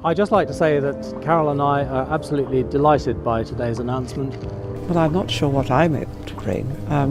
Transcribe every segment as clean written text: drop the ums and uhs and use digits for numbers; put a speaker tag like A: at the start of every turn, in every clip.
A: I'd just like to say that Carole and I are absolutely delighted by today's announcement.
B: Well, I'm not sure what I'm able to bring.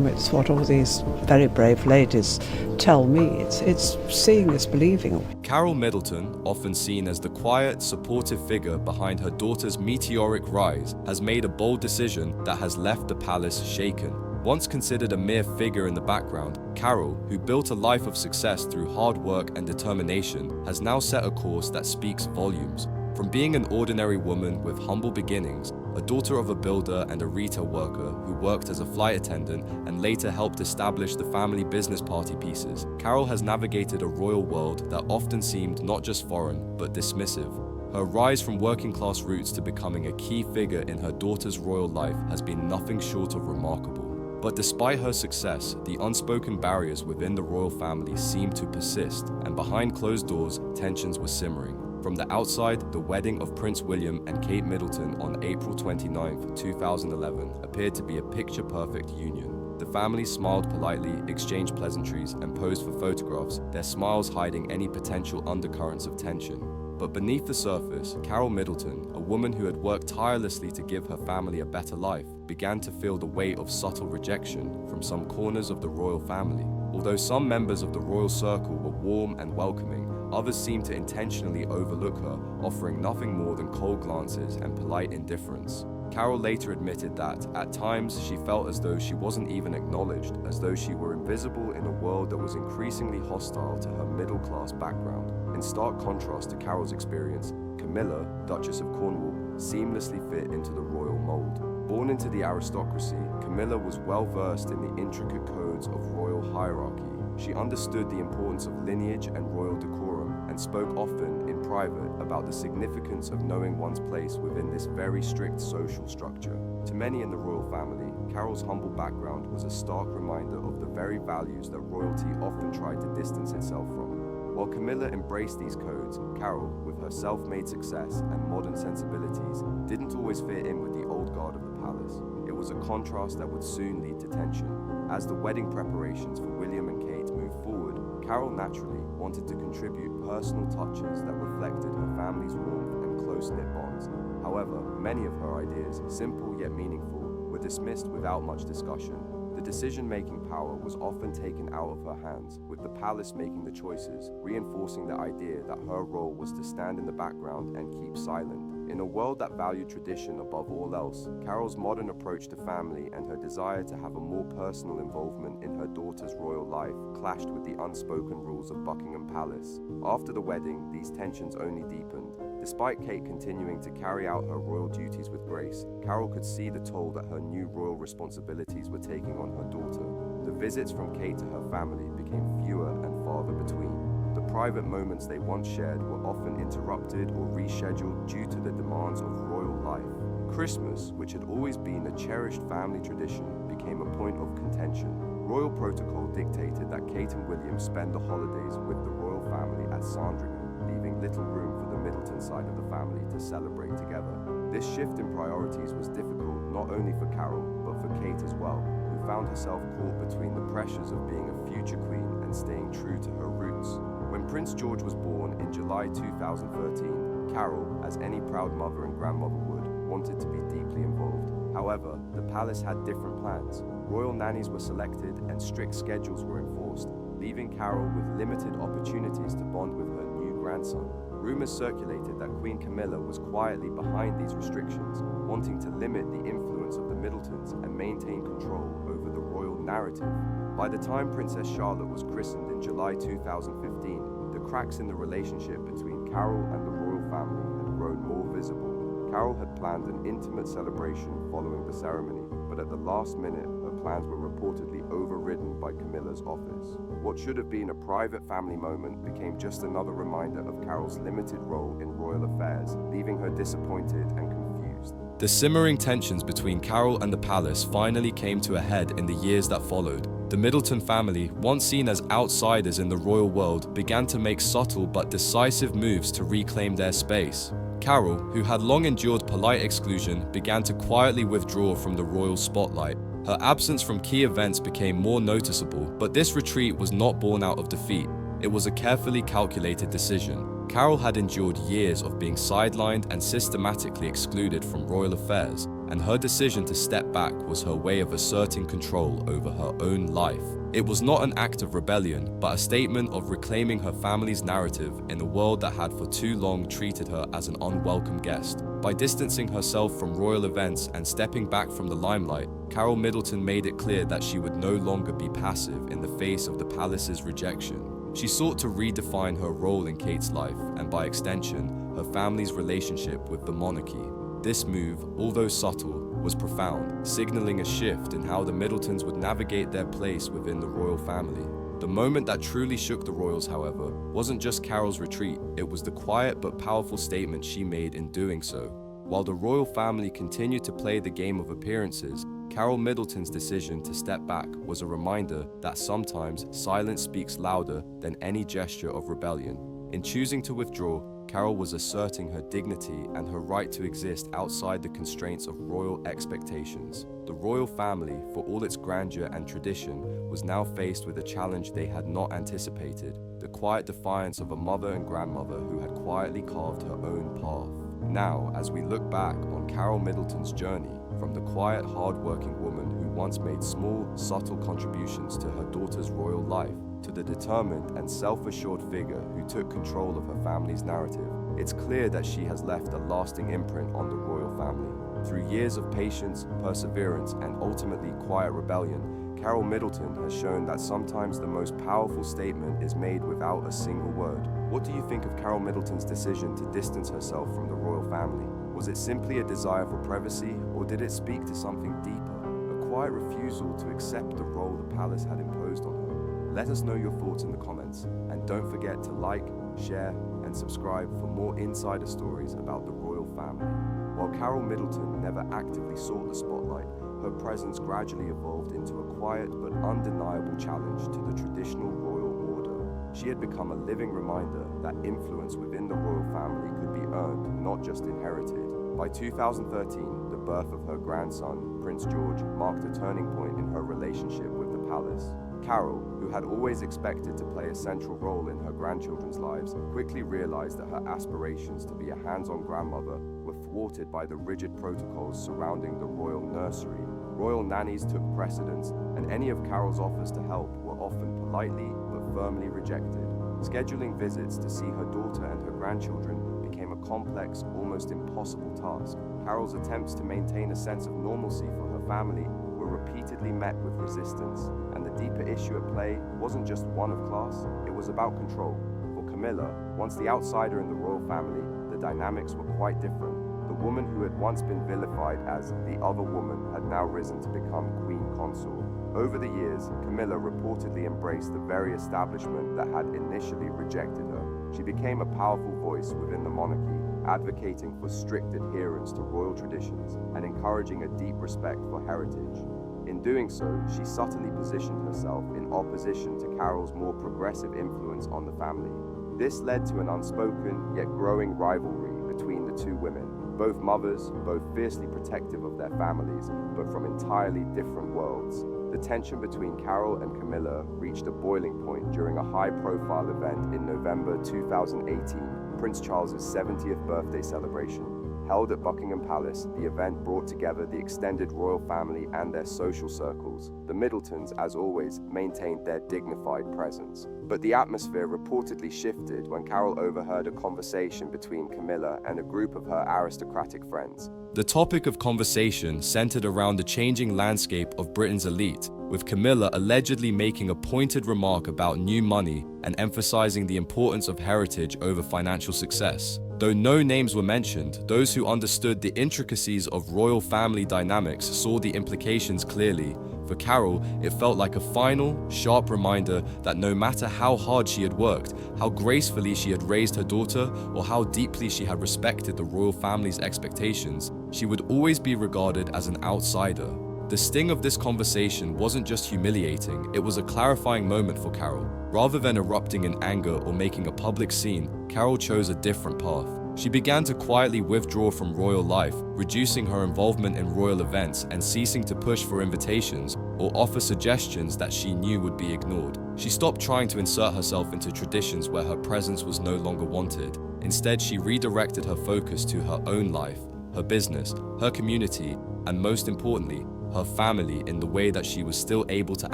B: It's what all these very brave ladies tell me. It's seeing is believing.
C: Carole Middleton, often seen as the quiet, supportive figure behind her daughter's meteoric rise, has made a bold decision that has left the palace shaken. Once considered a mere figure in the background, Carole, who built a life of success through hard work and determination, has now set a course that speaks volumes. From being an ordinary woman with humble beginnings, a daughter of a builder and a retail worker who worked as a flight attendant and later helped establish the family business party pieces, Carole has navigated a royal world that often seemed not just foreign, but dismissive. Her rise from working-class roots to becoming a key figure in her daughter's royal life has been nothing short of remarkable. But despite her success, the unspoken barriers within the royal family seemed to persist, and behind closed doors, tensions were simmering. From the outside, the wedding of Prince William and Kate Middleton on April 29, 2011 appeared to be a picture-perfect union. The family smiled politely, exchanged pleasantries, and posed for photographs, their smiles hiding any potential undercurrents of tension. But beneath the surface, Carole Middleton, a woman who had worked tirelessly to give her family a better life, began to feel the weight of subtle rejection from some corners of the royal family. Although some members of the royal circle were warm and welcoming, others seemed to intentionally overlook her, offering nothing more than cold glances and polite indifference. Carole later admitted that, at times, she felt as though she wasn't even acknowledged, as though she were invisible in a world that was increasingly hostile to her middle-class background. In stark contrast to Carole's experience, Camilla, Duchess of Cornwall, seamlessly fit into the royal mold. Born into the aristocracy, Camilla was well-versed in the intricate codes of royal hierarchy. She understood the importance of lineage and royal decorum, and spoke often, in private, about the significance of knowing one's place within this very strict social structure. To many in the royal family, Carole's humble background was a stark reminder of the very values that royalty often tried to distance itself from. While Camilla embraced these codes, Carole, with her self-made success and modern sensibilities, didn't always fit in with the old guard of the palace. It was a contrast that would soon lead to tension. As the wedding preparations for William and Kate moved forward, Carole naturally wanted to contribute personal touches that reflected her family's warmth and close-knit bonds. However, many of her ideas, simple yet meaningful, were dismissed without much discussion. The decision-making power was often taken out of her hands, with the palace making the choices, reinforcing the idea that her role was to stand in the background and keep silent. In a world that valued tradition above all else, Carole's modern approach to family and her desire to have a more personal involvement in her daughter's royal life clashed with the unspoken rules of Buckingham Palace. After the wedding, these tensions only deepened. Despite Kate continuing to carry out her royal duties with grace, Carole could see the toll that her new royal responsibilities were taking on her daughter. The visits from Kate to her family became fewer and farther between. The private moments they once shared were often interrupted or rescheduled due to the demands of royal life. Christmas, which had always been a cherished family tradition, became a point of contention. Royal protocol dictated that Kate and William spend the holidays with the royal family at Sandringham, leaving little room for the Middleton side of the family to celebrate together. This shift in priorities was difficult not only for Carole, but for Kate as well, who found herself caught between the pressures of being a future queen and staying true to her roots. When Prince George was born in July 2013, Carole, as any proud mother and grandmother would, wanted to be deeply involved. However, the palace had different plans. Royal nannies were selected and strict schedules were enforced, leaving Carole with limited opportunities to bond with her new grandson. Rumors circulated that Queen Camilla was quietly behind these restrictions, wanting to limit the influence of the Middletons and maintain control over the royal narrative. By the time Princess Charlotte was christened in July 2015, the cracks in the relationship between Carole and the royal family had grown more visible. Carole had planned an intimate celebration following the ceremony, but at the last minute, her plans were reportedly overridden by Camilla's office. What should have been a private family moment became just another reminder of Carole's limited role in royal affairs, leaving her disappointed and confused. The simmering tensions between Carole and the palace finally came to a head in the years that followed. The Middleton family, once seen as outsiders in the royal world, began to make subtle but decisive moves to reclaim their space. Carole, who had long endured polite exclusion, began to quietly withdraw from the royal spotlight. Her absence from key events became more noticeable, but this retreat was not born out of defeat. It was a carefully calculated decision. Carole had endured years of being sidelined and systematically excluded from royal affairs, and her decision to step back was her way of asserting control over her own life. It was not an act of rebellion, but a statement of reclaiming her family's narrative in a world that had for too long treated her as an unwelcome guest. By distancing herself from royal events and stepping back from the limelight, Carole Middleton made it clear that she would no longer be passive in the face of the palace's rejection. She sought to redefine her role in Kate's life and, by extension, her family's relationship with the monarchy. This move, although subtle, was profound, signaling a shift in how the Middletons would navigate their place within the royal family. The moment that truly shook the royals, however, wasn't just Carole's retreat, it was the quiet but powerful statement she made in doing so. While the royal family continued to play the game of appearances, Carole Middleton's decision to step back was a reminder that sometimes silence speaks louder than any gesture of rebellion. In choosing to withdraw, Carole was asserting her dignity and her right to exist outside the constraints of royal expectations. The royal family, for all its grandeur and tradition, was now faced with a challenge they had not anticipated: the quiet defiance of a mother and grandmother who had quietly carved her own path. Now, as we look back on Carole Middleton's journey, from the quiet, hard-working woman who once made small, subtle contributions to her daughter's royal life, to the determined and self-assured figure who took control of her family's narrative, it's clear that she has left a lasting imprint on the royal family. Through years of patience, perseverance, and ultimately quiet rebellion, Carole Middleton has shown that sometimes the most powerful statement is made without a single word. What do you think of Carole Middleton's decision to distance herself from the royal family? Was it simply a desire for privacy, or did it speak to something deeper, a quiet refusal to accept the role the palace had imposed on her? Let us know your thoughts in the comments, and don't forget to like, share, and subscribe for more insider stories about the royal family. While Carole Middleton never actively sought the spotlight, her presence gradually evolved into a quiet but undeniable challenge to the traditional royal order. She had become a living reminder that influence within the royal family could be earned, not just inherited. By 2013, the birth of her grandson, Prince George, marked a turning point in her relationship with the palace. Carole, who had always expected to play a central role in her grandchildren's lives, quickly realized that her aspirations to be a hands-on grandmother were thwarted by the rigid protocols surrounding the royal nursery. Royal nannies took precedence, and any of Carole's offers to help were often politely but firmly rejected. Scheduling visits to see her daughter and her grandchildren became a complex, almost impossible task. Carole's attempts to maintain a sense of normalcy for her family were repeatedly met with resistance, and the deeper issue at play wasn't just one of class, it was about control. For Camilla, once the outsider in the royal family, the dynamics were quite different. The woman who had once been vilified as the other woman had now risen to become queen consort. Over the years, Camilla reportedly embraced the very establishment that had initially rejected her. She became a powerful voice within the monarchy, advocating for strict adherence to royal traditions and encouraging a deep respect for heritage. In doing so, she subtly positioned herself in opposition to Carole's more progressive influence on the family. This led to an unspoken yet growing rivalry between the two women, both mothers, both fiercely protective of their families, but from entirely different worlds. The tension between Carole and Camilla reached a boiling point during a high-profile event in November 2018, Prince Charles's 70th birthday celebration. Held at Buckingham Palace, the event brought together the extended royal family and their social circles. The Middletons, as always, maintained their dignified presence. But the atmosphere reportedly shifted when Carole overheard a conversation between Camilla and a group of her aristocratic friends. The topic of conversation centered around the changing landscape of Britain's elite, with Camilla allegedly making a pointed remark about new money and emphasizing the importance of heritage over financial success. Though no names were mentioned, those who understood the intricacies of royal family dynamics saw the implications clearly. For Carole, it felt like a final, sharp reminder that no matter how hard she had worked, how gracefully she had raised her daughter, or how deeply she had respected the royal family's expectations, she would always be regarded as an outsider. The sting of this conversation wasn't just humiliating, it was a clarifying moment for Carole. Rather than erupting in anger or making a public scene, Carole chose a different path. She began to quietly withdraw from royal life, reducing her involvement in royal events and ceasing to push for invitations or offer suggestions that she knew would be ignored. She stopped trying to insert herself into traditions where her presence was no longer wanted. Instead, she redirected her focus to her own life, her business, her community, and most importantly, her family in the way that she was still able to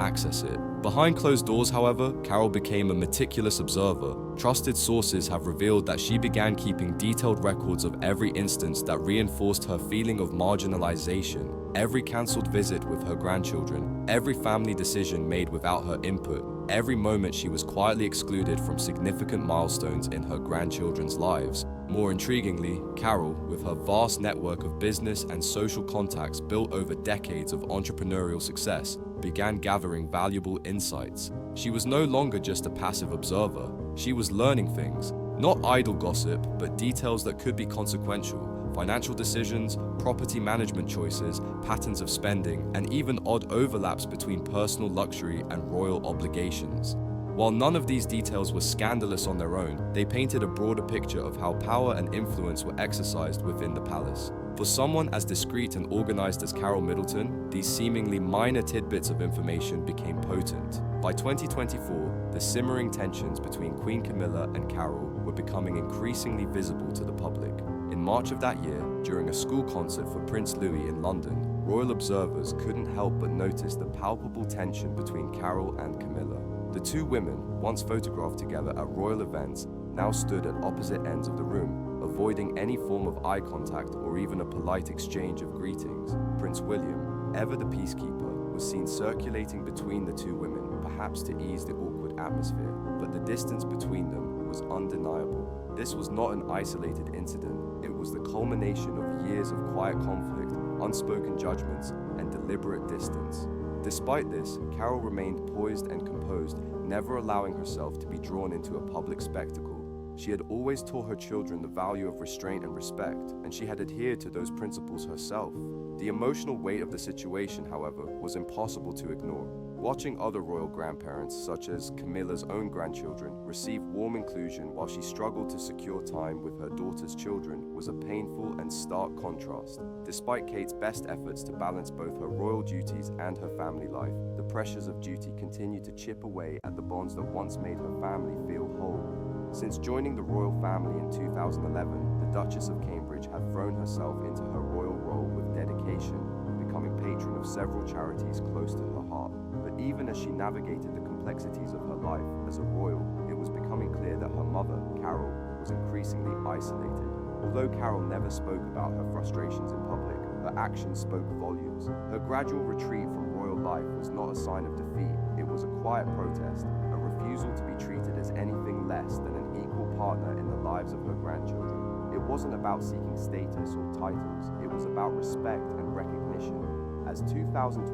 C: access it. Behind closed doors, however, Carole became a meticulous observer. Trusted sources have revealed that she began keeping detailed records of every instance that reinforced her feeling of marginalization, every cancelled visit with her grandchildren, every family decision made without her input, every moment she was quietly excluded from significant milestones in her grandchildren's lives. More intriguingly, Carole, with her vast network of business and social contacts built over decades of entrepreneurial success, began gathering valuable insights. She was no longer just a passive observer. She was learning things, not idle gossip, but details that could be consequential. Financial decisions, property management choices, patterns of spending, and even odd overlaps between personal luxury and royal obligations. While none of these details were scandalous on their own, they painted a broader picture of how power and influence were exercised within the palace. For someone as discreet and organized as Carole Middleton, these seemingly minor tidbits of information became potent. By 2024, the simmering tensions between Queen Camilla and Carole were becoming increasingly visible to the public. In March of that year, during a school concert for Prince Louis in London, royal observers couldn't help but notice the palpable tension between Carole and Camilla. The two women, once photographed together at royal events, now stood at opposite ends of the room, avoiding any form of eye contact or even a polite exchange of greetings. Prince William, ever the peacekeeper, was seen circulating between the two women, perhaps to ease the awkward atmosphere, but the distance between them was undeniable. This was not an isolated incident, it was the culmination of years of quiet conflict, unspoken judgments, and deliberate distance. Despite this, Carole remained poised and composed, never allowing herself to be drawn into a public spectacle. She had always taught her children the value of restraint and respect, and she had adhered to those principles herself. The emotional weight of the situation, however, was impossible to ignore. Watching other royal grandparents, such as Camilla's own grandchildren, receive warm inclusion while she struggled to secure time with her daughter's children was a painful and stark contrast. Despite Kate's best efforts to balance both her royal duties and her family life, the pressures of duty continued to chip away at the bonds that once made her family feel whole. Since joining the royal family in 2011, the Duchess of Cambridge had thrown herself into her royal role with dedication, becoming patron of several charities close to her heart. But even as she navigated the complexities of her life as a royal, it was becoming clear that her mother, Carole, was increasingly isolated. Although Carole never spoke about her frustrations in public, her actions spoke volumes. Her gradual retreat from royal life was not a sign of defeat, it was a quiet protest, a refusal to be treated as anything less than an equal partner in the lives of her grandchildren. It wasn't about seeking status or titles, it was about respect and recognition. As 2024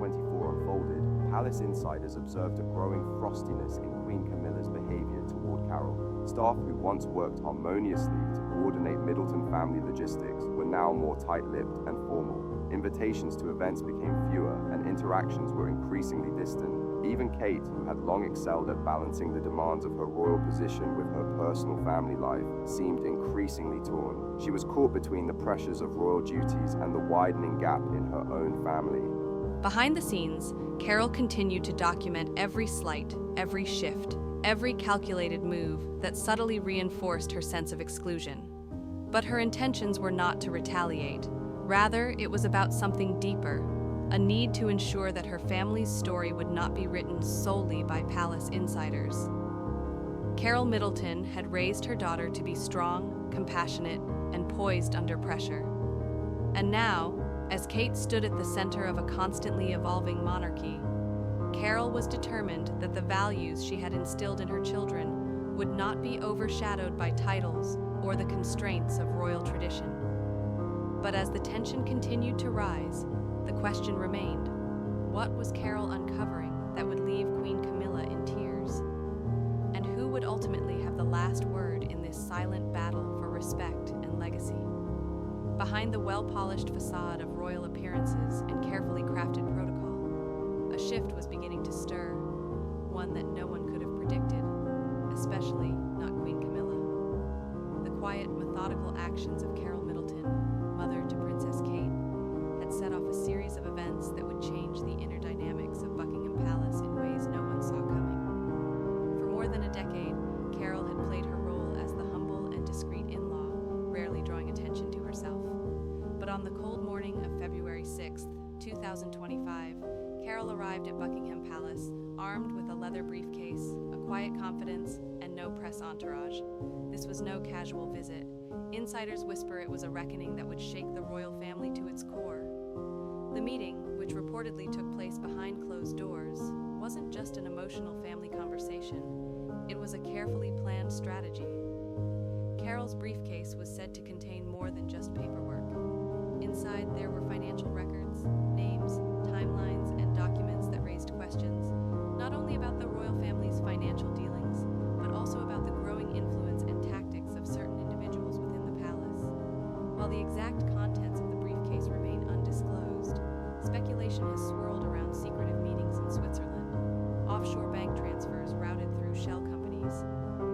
C: unfolded, palace insiders observed a growing frostiness in Queen Camilla's behavior toward Carole. Staff who once worked harmoniously to coordinate Middleton family logistics were now more tight-lipped and formal. Invitations to events became fewer and interactions were increasingly distant. Even Kate, who had long excelled at balancing the demands of her royal position with her personal family life, seemed increasingly torn. She was caught between the pressures of royal duties and the widening gap in her own family.
D: Behind the scenes, Carole continued to document every slight, every shift, every calculated move that subtly reinforced her sense of exclusion. But her intentions were not to retaliate. Rather, it was about something deeper, a need to ensure that her family's story would not be written solely by palace insiders. Carole Middleton had raised her daughter to be strong, compassionate, and poised under pressure. And now, as Kate stood at the center of a constantly evolving monarchy, Carole was determined that the values she had instilled in her children would not be overshadowed by titles or the constraints of royal tradition. But as the tension continued to rise, the question remained, what was Carole uncovering that would leave Queen Camilla in tears? And who would ultimately have the last word in this silent battle for respect and legacy? Behind the well-polished facade of royal appearances and carefully crafted protocol, a shift was beginning to stir, one that no one could have predicted, especially not Queen Camilla. The quiet, methodical actions of Carole Middleton, mother to Princess Kate, had set off a series of events that would change the inner dynamics of Buckingham Palace in ways no one saw coming. For more than a decade, Carole had played her role as the humble and discreet in-law, rarely drawing attention to herself. But on the cold morning of February 6, 2025, Carole arrived at Buckingham Palace, armed with a leather briefcase, a quiet confidence, and no press entourage. This was no casual visit. Insiders whisper it was a reckoning that would shake the royal family to its core. The meeting, which reportedly took place behind closed doors, wasn't just an emotional family conversation. It was a carefully planned strategy. Carole's briefcase was said to contain more than just paperwork. Inside, there were financial records, names, timelines, and documents that raised questions, not only about the royal family's financial dealings, but also about the growing influence and tactics of certain individuals within the palace. While the exact contents of the briefcase remain undisclosed, speculation has swirled around secretive meetings in Switzerland, offshore bank transfers routed through shell companies,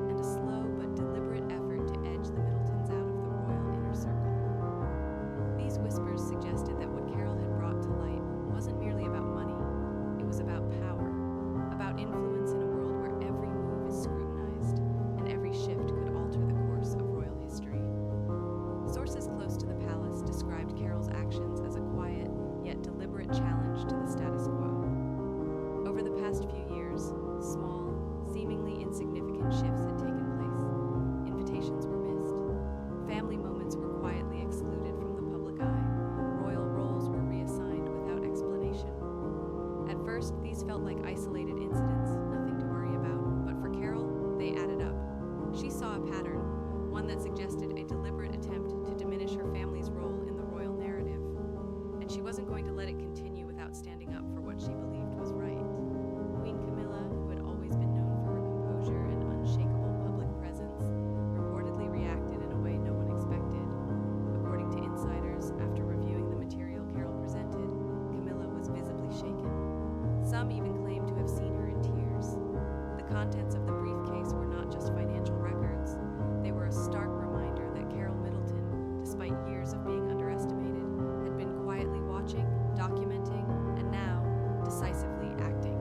D: and a slow but deliberate effort to edge the Middletons out of the royal inner circle. These whispers suggested that what Carole had brought to light wasn't merely about money, it was about power, about influence in a world where every move is scrutinized and every shift could alter the course of royal history. Sources close to the palace described Carole's actions as a quiet yet deliberate challenge to the status quo. Over the past few years, small, seemingly insignificant shifts had taken place. Invitations were missed. Family moments were quietly excluded from the public eye. Royal roles were reassigned without explanation. At first, these felt like isolated incidents, nothing to worry about, but for Carole, they added up. She saw a pattern, one that suggested a deliberate attempt to diminish her family's role in the royal narrative. And she wasn't going to let it continue without standing up for what she believed was right. Queen Camilla, who had always been known for her composure and unshakable public presence, reportedly reacted in a way no one expected. According to insiders, after reviewing the material Carole presented, Camilla was visibly shaken. Some even claimed to have seen her in tears. The contents of the briefcase were not just financial records, they were a stark reminder that Carole Middleton, despite years of being underestimated, had been quietly watching, documenting, and now decisively acting.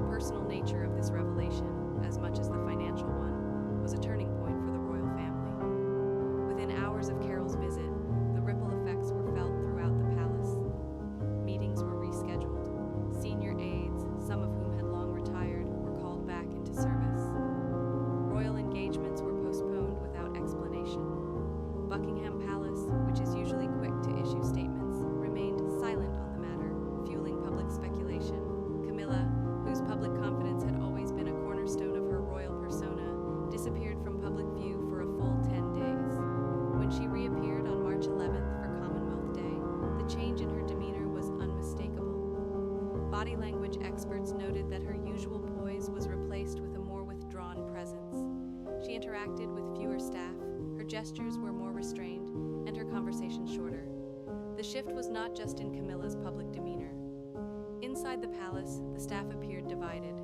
D: The personal nature of this revelation, as much as the financial one, was a turning point for the royal family. Within hours of Carole's visit, the ripple effects were felt throughout the palace. Meetings were rescheduled. Senior aides, some of whom had long retired, were called back into service. Royal engagements were postponed without explanation. Buckingham Palace, which is usually quick to issue statements, remained silent on the matter, fueling public speculation. Camilla, whose public confidence had always been a cornerstone of her royal persona, disappeared from public view for a full 10 days. When she reappeared on March 11th for Commonwealth Day, the change in her demeanor was unmistakable. Body language experts noted that her usual poise was replaced with a more withdrawn presence. She interacted with fewer staff, her gestures were more restrained, and her conversation shorter. The shift was not just in Camilla's public demeanor. Inside the palace, the staff appeared divided.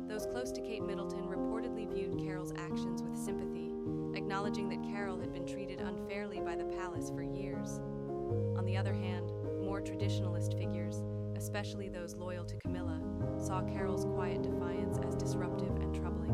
D: Those close to Kate Middleton reportedly viewed Carole's actions with sympathy, acknowledging that Carole had been treated unfairly by the palace for years. On the other hand, more traditionalist figures, especially those loyal to Camilla, saw Carole's quiet defiance as disruptive and troubling.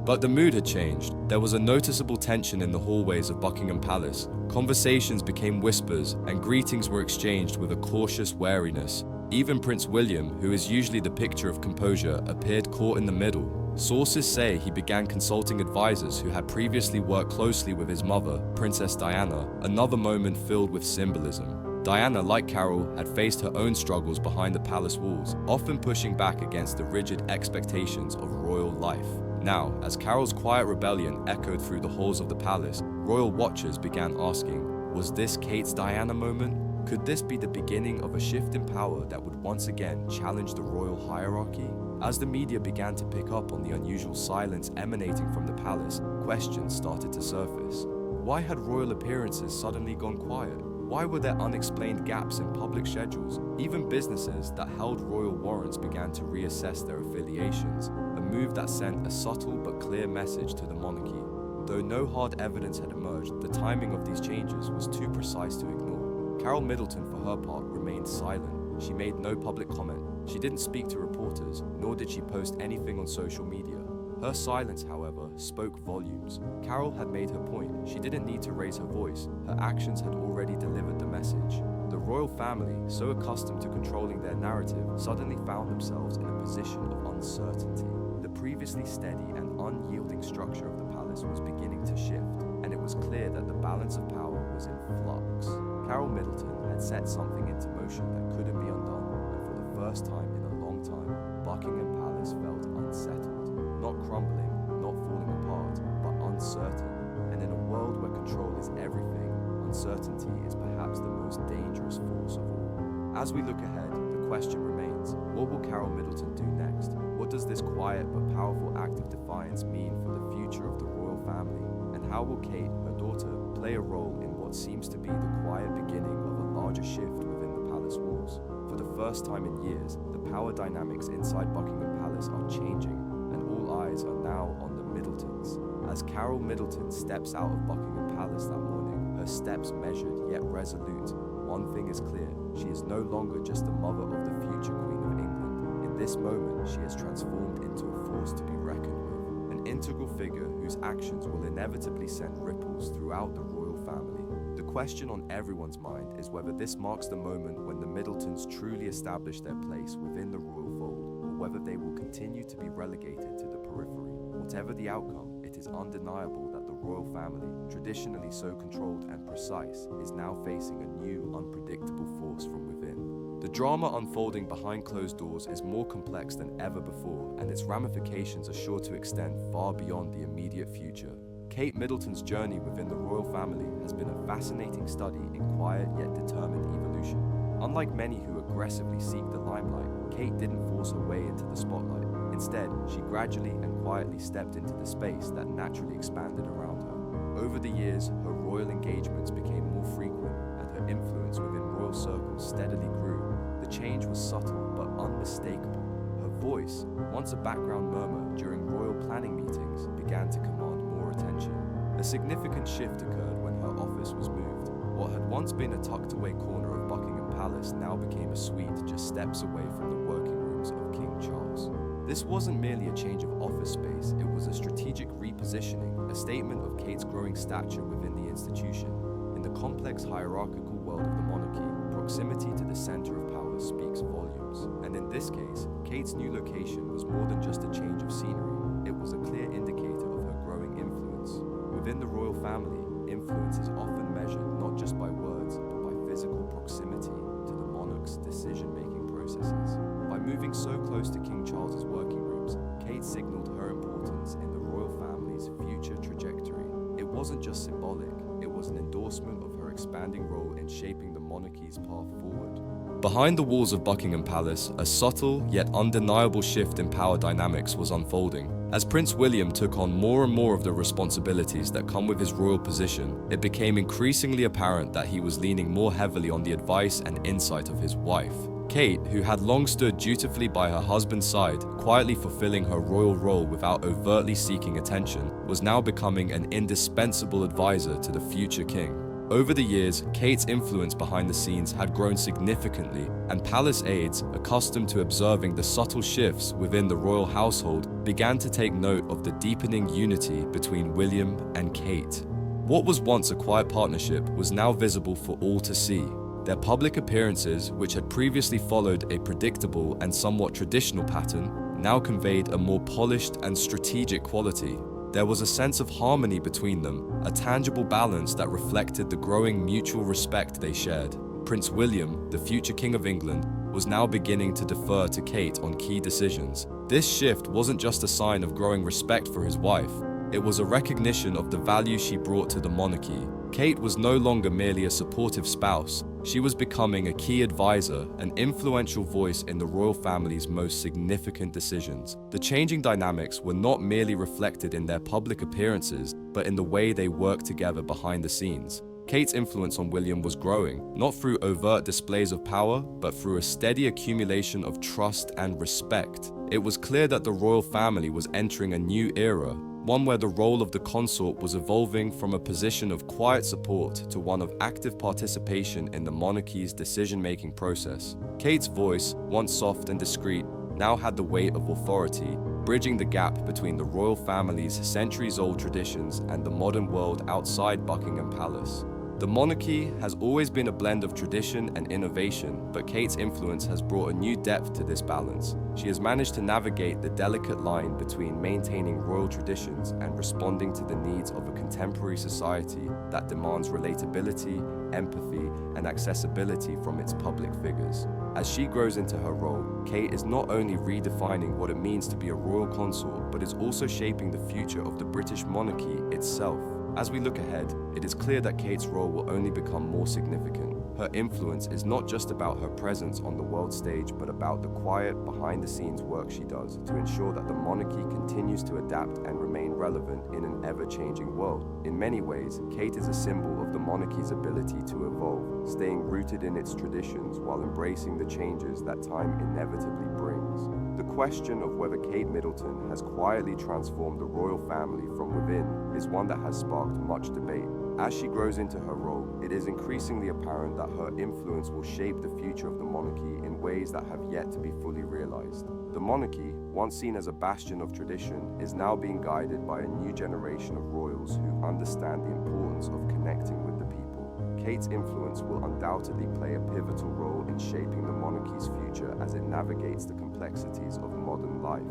C: But the mood had changed. There was a noticeable tension in the hallways of Buckingham Palace. Conversations became whispers, and greetings were exchanged with a cautious wariness. Even Prince William, who is usually the picture of composure, appeared caught in the middle. Sources say he began consulting advisors who had previously worked closely with his mother, Princess Diana, another moment filled with symbolism. Diana, like Carole, had faced her own struggles behind the palace walls, often pushing back against the rigid expectations of royal life. Now, as Carole's quiet rebellion echoed through the halls of the palace, royal watchers began asking, was this Kate's Diana moment? Could this be the beginning of a shift in power that would once again challenge the royal hierarchy? As the media began to pick up on the unusual silence emanating from the palace, questions started to surface. Why had royal appearances suddenly gone quiet? Why were there unexplained gaps in public schedules? Even businesses that held royal warrants began to reassess their affiliations, a move that sent a subtle but clear message to the monarchy. Though no hard evidence had emerged, the timing of these changes was too precise to ignore. Carole Middleton, for her part, remained silent. She made no public comment. She didn't speak to reporters, nor did she post anything on social media. Her silence, however, spoke volumes. Carole had made her point. She didn't need to raise her voice. Her actions had already delivered the message. The royal family, so accustomed to controlling their narrative, suddenly found themselves in a position of uncertainty. The previously steady and unyielding structure of the palace was beginning to shift, and it was clear that the balance of power was in flux. Carole Middleton had set something into motion that couldn't be undone, and for the first time in a long time, Buckingham Palace felt unsettled. Not crumbling, not falling apart, but uncertain. And in a world where control is everything, uncertainty is perhaps the most dangerous force of all. As we look ahead, the question remains, what will Carole Middleton do next? What does this quiet but powerful act of defiance mean for the future of the royal family? And how will Kate, her daughter, play a role in what seems to be the quiet beginning of a larger shift within the palace walls? For the first time in years, the power dynamics inside Buckingham Palace are changing, and all eyes are now on the Middletons. As Carole Middleton steps out of Buckingham Palace that morning, her steps measured yet resolute, one thing is clear: she is no longer just the mother of the future Queen of England. In this moment, she has transformed into a force to be reckoned with, an integral figure whose actions will inevitably send ripples throughout the royal family. The question on everyone's mind is whether this marks the moment when the Middletons truly establish their place within the royal fold, or whether they will continue to be relegated to the periphery. Whatever the outcome, it is undeniable that the royal family, traditionally so controlled and precise, is now facing a new, unpredictable force from within. The drama unfolding behind closed doors is more complex than ever before, and its ramifications are sure to extend far beyond the immediate future. Kate Middleton's journey within the royal family has been a fascinating study in quiet yet determined evolution. Unlike many who aggressively seek the limelight, Kate didn't force her way into the spotlight. Instead, she gradually and quietly stepped into the space that naturally expanded around her. Over the years, her royal engagements became more frequent, and her influence within royal circles steadily grew. The change was subtle but unmistakable. Her voice, once a background murmur during royal planning meetings, began to command more attention. A significant shift occurred when her office was moved. What had once been a tucked-away corner of Buckingham Palace now became a suite just steps away from the working rooms of King Charles. This wasn't merely a change of office space, it was a strategic repositioning, a statement of Kate's growing stature within the institution. In the complex hierarchical world of the monarchy, proximity to the center of power speaks volumes. And in this case, Kate's new location was more than just a change of scenery, it was a clear indicator of her growing influence. Within the royal family, influence is often measured not just by words, but by physical proximity to the monarch's decision-making processes. By moving so close to King Charles's working rooms, Kate signaled her importance in the royal family's future trajectory. It wasn't just symbolic, it was an endorsement of her expanding role in shaping the monarchy's path forward. Behind the walls of Buckingham Palace, a subtle yet undeniable shift in power dynamics was unfolding. As Prince William took on more and more of the responsibilities that come with his royal position, it became increasingly apparent that he was leaning more heavily on the advice and insight of his wife. Kate, who had long stood dutifully by her husband's side, quietly fulfilling her royal role without overtly seeking attention, was now becoming an indispensable advisor to the future king. Over the years, Kate's influence behind the scenes had grown significantly, and palace aides, accustomed to observing the subtle shifts within the royal household, began to take note of the deepening unity between William and Kate. What was once a quiet partnership was now visible for all to see. Their public appearances, which had previously followed a predictable and somewhat traditional pattern, now conveyed a more polished and strategic quality. There was a sense of harmony between them, a tangible balance that reflected the growing mutual respect they shared. Prince William, the future King of England, was now beginning to defer to Kate on key decisions. This shift wasn't just a sign of growing respect for his wife, it was a recognition of the value she brought to the monarchy. Kate was no longer merely a supportive spouse, she was becoming a key advisor, an influential voice in the royal family's most significant decisions. The changing dynamics were not merely reflected in their public appearances, but in the way they worked together behind the scenes. Kate's influence on William was growing, not through overt displays of power, but through a steady accumulation of trust and respect. It was clear that the royal family was entering a new era, one where the role of the consort was evolving from a position of quiet support to one of active participation in the monarchy's decision-making process. Kate's voice, once soft and discreet, now had the weight of authority, bridging the gap between the royal family's centuries-old traditions and the modern world outside Buckingham Palace. The monarchy has always been a blend of tradition and innovation, but Kate's influence has brought a new depth to this balance. She has managed to navigate the delicate line between maintaining royal traditions and responding to the needs of a contemporary society that demands relatability, empathy, and accessibility from its public figures. As she grows into her role, Kate is not only redefining what it means to be a royal consort, but is also shaping the future of the British monarchy itself. As we look ahead, it is clear that Kate's role will only become more significant. Her influence is not just about her presence on the world stage, but about the quiet, behind-the-scenes work she does to ensure that the monarchy continues to adapt and remain relevant in an ever-changing world. In many ways, Kate is a symbol of the monarchy's ability to evolve, staying rooted in its traditions while embracing the changes that time inevitably brings. The question of whether Kate Middleton has quietly transformed the royal family from within is one that has sparked much debate. As she grows into her role, it is increasingly apparent that her influence will shape the future of the monarchy in ways that have yet to be fully realized. The monarchy, once seen as a bastion of tradition, is now being guided by a new generation of royals who understand the importance of connecting with the people. Kate's influence will undoubtedly play a pivotal role in shaping the monarchy's future as it navigates the complexities of modern life.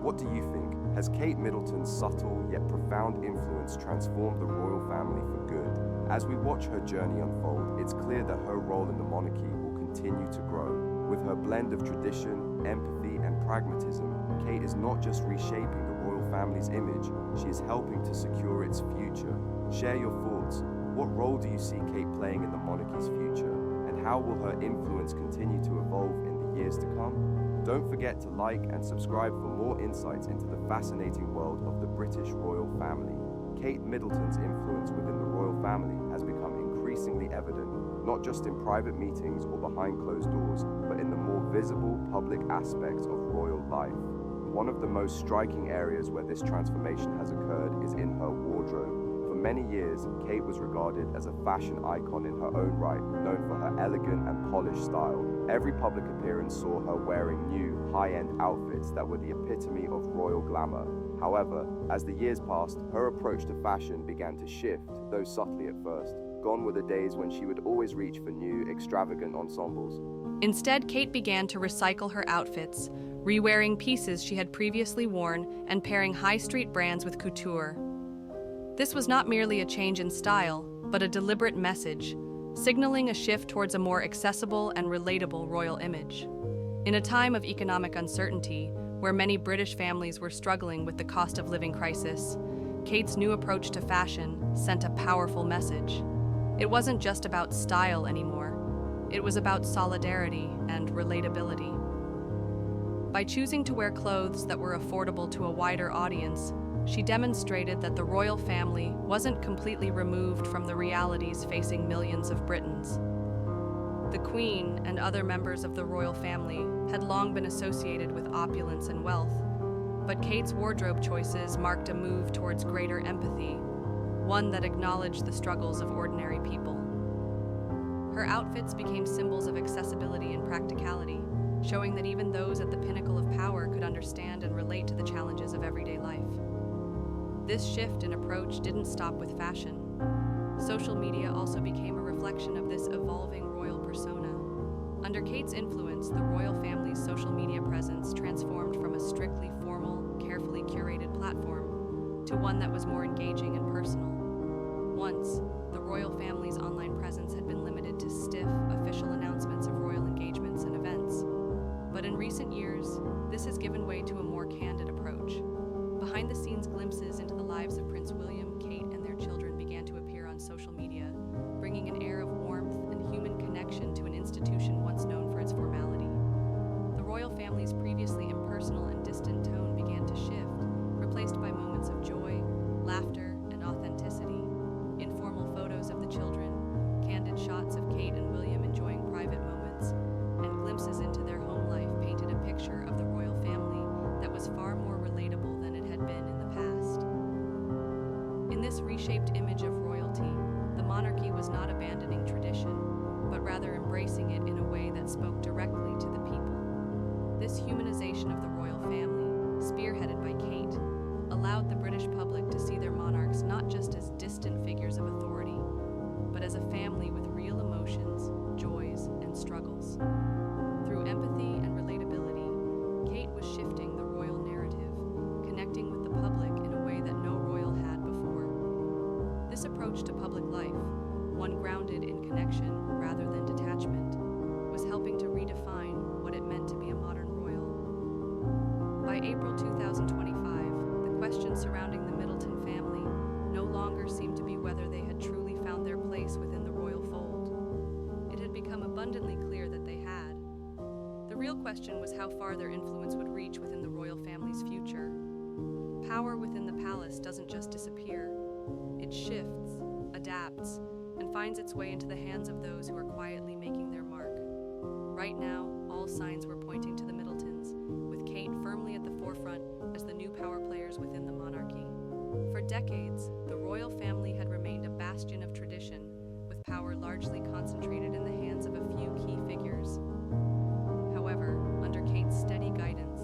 C: What do you think? Has Kate Middleton's subtle yet profound influence transformed the royal family for good? As we watch her journey unfold, it's clear that her role in the monarchy will continue to grow. With her blend of tradition, empathy, and pragmatism, Kate is not just reshaping the royal family's image, she is helping to secure its future. Share your thoughts. What role do you see Kate playing in the monarchy's future? And how will her influence continue to evolve in the years to come? Don't forget to like and subscribe for more insights into the fascinating world of the British royal family. Kate Middleton's influence within the royal family has become increasingly evident, not just in private meetings or behind closed doors, but in the more visible public aspects of royal life. One of the most striking areas where this transformation has occurred is in her wardrobe. For many years, Kate was regarded as a fashion icon in her own right, known for her elegant and polished style. Every public appearance saw her wearing new, high-end outfits that were the epitome of royal glamour. However, as the years passed, her approach to fashion began to shift, though subtly at first. Gone were the days when she would always reach for new, extravagant ensembles.
D: Instead, Kate began to recycle her outfits, re-wearing pieces she had previously worn and pairing high-street brands with couture. This was not merely a change in style, but a deliberate message, signaling a shift towards a more accessible and relatable royal image. In a time of economic uncertainty, where many British families were struggling with the cost of living crisis, Kate's new approach to fashion sent a powerful message. It wasn't just about style anymore. It was about solidarity and relatability. By choosing to wear clothes that were affordable to a wider audience, she demonstrated that the royal family wasn't completely removed from the realities facing millions of Britons. The Queen and other members of the royal family had long been associated with opulence and wealth, but Kate's wardrobe choices marked a move towards greater empathy, one that acknowledged the struggles of ordinary people. Her outfits became symbols of accessibility and practicality, showing that even those at the pinnacle of power could understand and relate to the challenges of everyday life. This shift in approach didn't stop with fashion. Social media also became a reflection of this evolving royal persona. Under Kate's influence, the royal family's social media presence transformed from a strictly formal, carefully curated platform to one that was more engaging and personal. Once, the royal family's online presence had been limited to stiff, official announcements of royal engagements and events. But in recent years, this has given way to a more candid approach. Behind-the-scenes glimpses into the lives of Prince William, Kate, and their children began to appear on social media, bringing an air of warmth and human connection to an institution once known for its formality. The royal family's previously impersonal and distant tone began to shift, replaced by moments of joy, laughter, and authenticity. Informal photos of the children, candid shots of Kate and William enjoying private moments, and glimpses into their home life painted a picture of the royal family that was far more relatable than it had been in the past. embracing it in a way that spoke directly to the people. This humanization of the royal family, spearheaded by Kate, allowed the British public to see their monarchs not just as distant figures of authority, but as a family with real emotions, joys, and struggles. Through empathy and relatability, Kate was shifting the royal narrative, connecting with the public in a way that no royal had before. This approach to public life, one grounded in connection rather than detachment, was helping to redefine what it meant to be a modern royal. By April 2025, the questions surrounding the Middleton family no longer seemed to be whether they had truly found their place within the royal fold. It had become abundantly clear that they had. The real question was how far their influence would reach within the royal family's future. Power within the palace doesn't just disappear. It shifts, adapts, and finds its way into the hands of those who are quietly making their mark. Right now, all signs were pointing to the Middletons, with Kate firmly at the forefront as the new power players within the monarchy. For decades, the royal family had remained a bastion of tradition, with power largely concentrated in the hands of a few key figures. However, under Kate's steady guidance,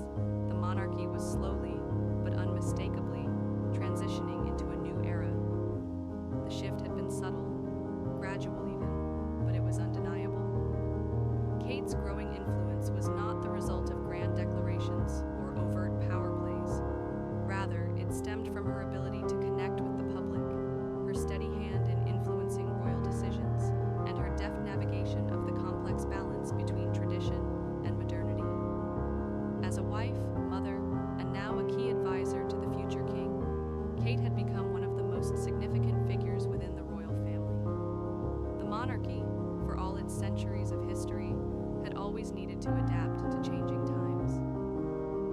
D: the monarchy was slowly, but unmistakably, transitioning into a new era. The shift had been subtle, gradual even, but it was undeniable. Kate's growing influence was not the result of grand declarations or overt power plays. Rather, it stemmed from her ability to connect with the public, her steady hand in influencing royal decisions, and her deft navigation of the complex balance between tradition and modernity. As a wife, mother, and now a key advisor to the future king, Kate had become one of the most significant figures within the royal family. The monarchy, for all its centuries of history, had always needed to adapt to changing times.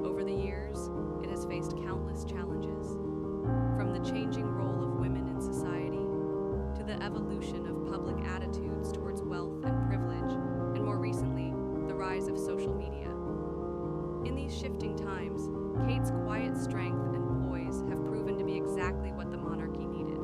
D: Over the years, it has faced countless challenges, from the changing role of women in society to the evolution of public attitudes towards wealth and privilege, and more recently, the rise of social media. In these shifting times, Kate's quiet strength and poise have proven to be exactly what the monarchy needed.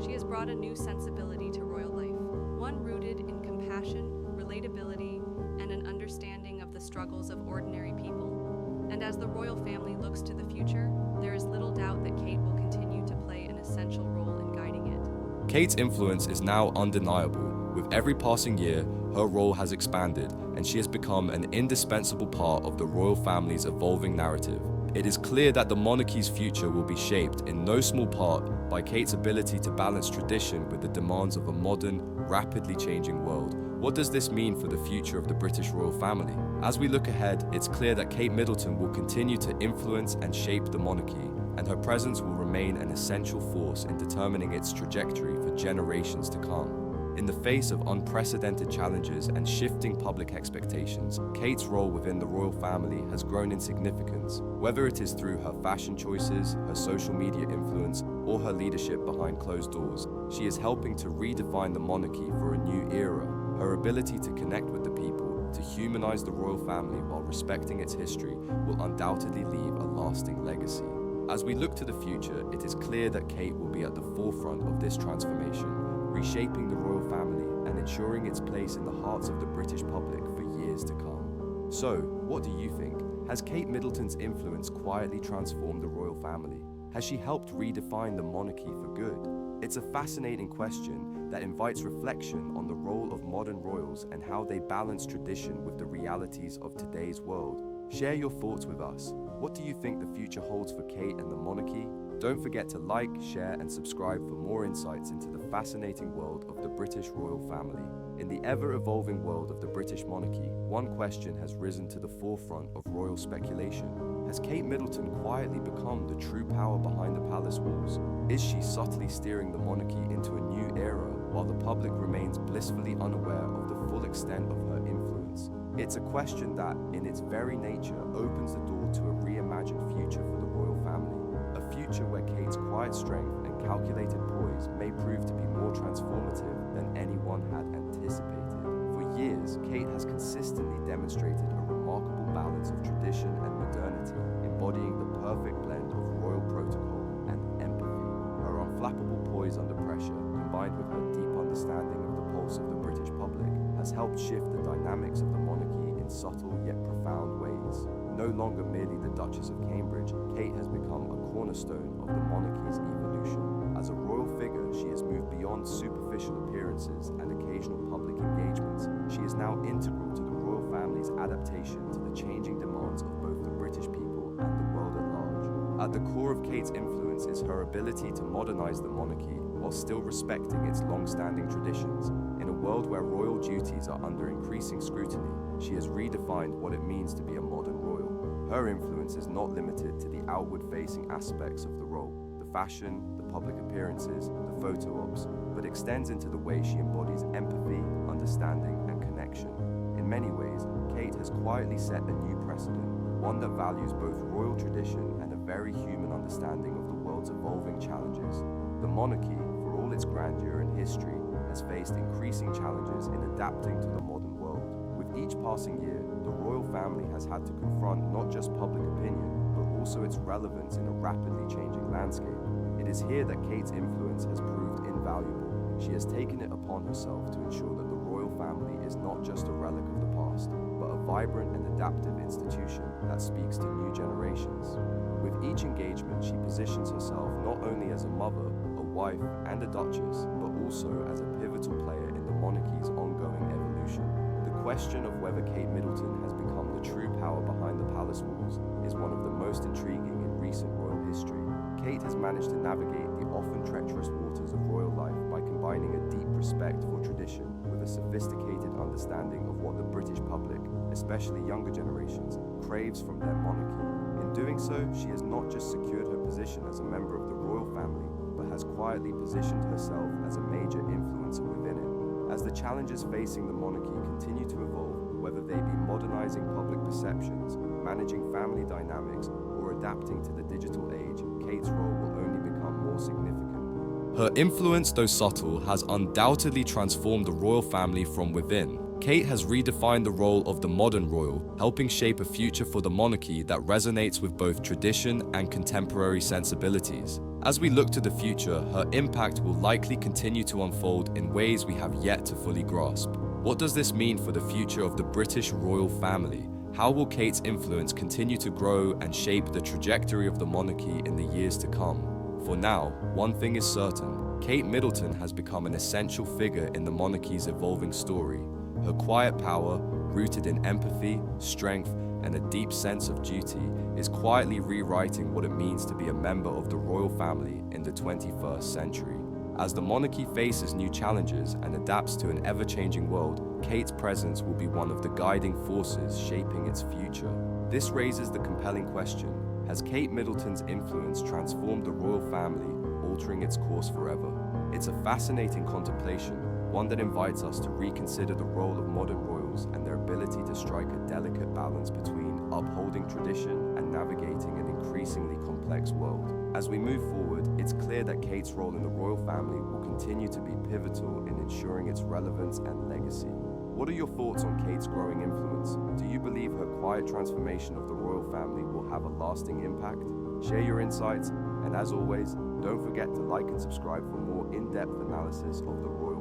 D: She has brought a new sensibility to royal life, one rooted in compassion, relatability, and an understanding of the struggles of ordinary people. And as the royal family looks to the future, there is little doubt that Kate will continue to play an essential role in guiding it.
C: Kate's influence is now undeniable. With every passing year, her role has expanded, and she has become an indispensable part of the royal family's evolving narrative. It is clear that the monarchy's future will be shaped in no small part by Kate's ability to balance tradition with the demands of a modern, rapidly changing world. What does this mean for the future of the British royal family? As we look ahead, it's clear that Kate Middleton will continue to influence and shape the monarchy, and her presence will remain an essential force in determining its trajectory for generations to come. In the face of unprecedented challenges and shifting public expectations, Kate's role within the royal family has grown in significance. Whether it is through her fashion choices, her social media influence, or her leadership behind closed doors, she is helping to redefine the monarchy for a new era. Her ability to connect with the people, to humanize the royal family while respecting its history, will undoubtedly leave a lasting legacy. As we look to the future, it is clear that Kate will be at the forefront of this transformation, reshaping the royal family and ensuring its place in the hearts of the British public for years to come. So, what do you think? Has Kate Middleton's influence quietly transformed the royal family? Has she helped redefine the monarchy for good? It's a fascinating question that invites reflection on the role of modern royals and how they balance tradition with the realities of today's world. Share your thoughts with us. What do you think the future holds for Kate and the monarchy? Don't forget to like, share, and subscribe for more insights into the fascinating world of the British royal family. In the ever-evolving world of the British monarchy, one question has risen to the forefront of royal speculation. Has Kate Middleton quietly become the true power behind the palace walls? Is she subtly steering the monarchy into a new era while the public remains blissfully unaware of the full extent of her influence? It's a question that, in its very nature, opens the door to a reimagined future for the royal family. A future where Kate's quiet strength and calculated poise may prove to be more transformative than anyone had anticipated. For years, Kate has consistently demonstrated a remarkable balance of tradition and modernity, embodying the perfect blend of royal protocol and empathy. Her unflappable poise under pressure, combined with her deep understanding of the pulse of the British public, has has helped shift the dynamics of the monarchy in subtle yet profound ways. No longer merely the Duchess of Cambridge, Kate has become a cornerstone of the monarchy's evolution. As a royal figure, she has moved beyond superficial appearances and occasional public engagements. She is now integral to the royal family's adaptation to the changing demands of both the British people and the world at large. At the core of Kate's influence is her ability to modernize the monarchy while still respecting its long-standing traditions. In a world where royal duties are under increasing scrutiny, she has redefined what it means to be a modern royal. Her influence is not limited to the outward-facing aspects of the role, the fashion, the public appearances, the photo ops, but extends into the way she embodies empathy, understanding, and connection. In many ways, Kate has quietly set a new precedent, one that values both royal tradition and a very human understanding of the world's evolving challenges. The monarchy, for all its grandeur and history, has faced increasing challenges in adapting to the modern world. With each passing year, the royal family has had to confront not just public opinion, but also its relevance in a rapidly changing landscape. It is here that Kate's influence has proved invaluable. She has taken it upon herself to ensure that the royal family is not just a relic of the past, but a vibrant and adaptive institution that speaks to new generations. With each engagement, she positions herself not only as a mother, a wife, and a duchess, but also as a pivotal player in the monarchy's ongoing evolution. The question of whether Kate Middleton has become the true power behind the palace walls is one of the most intriguing in recent royal history. Kate has managed to navigate the often treacherous waters of royal life by combining a deep respect for tradition with a sophisticated understanding of what the British public, especially younger generations, craves from their monarchy. In doing so, she has not just secured her position as a member of the royal family, but has quietly positioned herself as a major influencer within it. As the challenges facing the monarchy continue to evolve, whether they be modernizing public perceptions, managing family dynamics, or adapting to the digital age, Kate's role will only become more significant. Her influence, though subtle, has undoubtedly transformed the royal family from within. Kate has redefined the role of the modern royal, helping shape a future for the monarchy that resonates with both tradition and contemporary sensibilities. As we look to the future, her impact will likely continue to unfold in ways we have yet to fully grasp. What does this mean for the future of the British royal family? How will Kate's influence continue to grow and shape the trajectory of the monarchy in the years to come? For now, one thing is certain: Kate Middleton has become an essential figure in the monarchy's evolving story. Her quiet power, rooted in empathy, strength, and a deep sense of duty, is quietly rewriting what it means to be a member of the royal family in the 21st century. As the monarchy faces new challenges and adapts to an ever-changing world, Kate's presence will be one of the guiding forces shaping its future. This raises the compelling question: has Kate Middleton's influence transformed the royal family, altering its course forever? It's a fascinating contemplation, one that invites us to reconsider the role of modern royals and their ability to strike a delicate balance between upholding tradition and navigating an increasingly complex world. As we move forward, it's clear that Kate's role in the royal family will continue to be pivotal in ensuring its relevance and legacy. What are your thoughts on Kate's growing influence? Do you believe her quiet transformation of the royal family will have a lasting impact? Share your insights, and as always, don't forget to like and subscribe for more in-depth analysis of the royal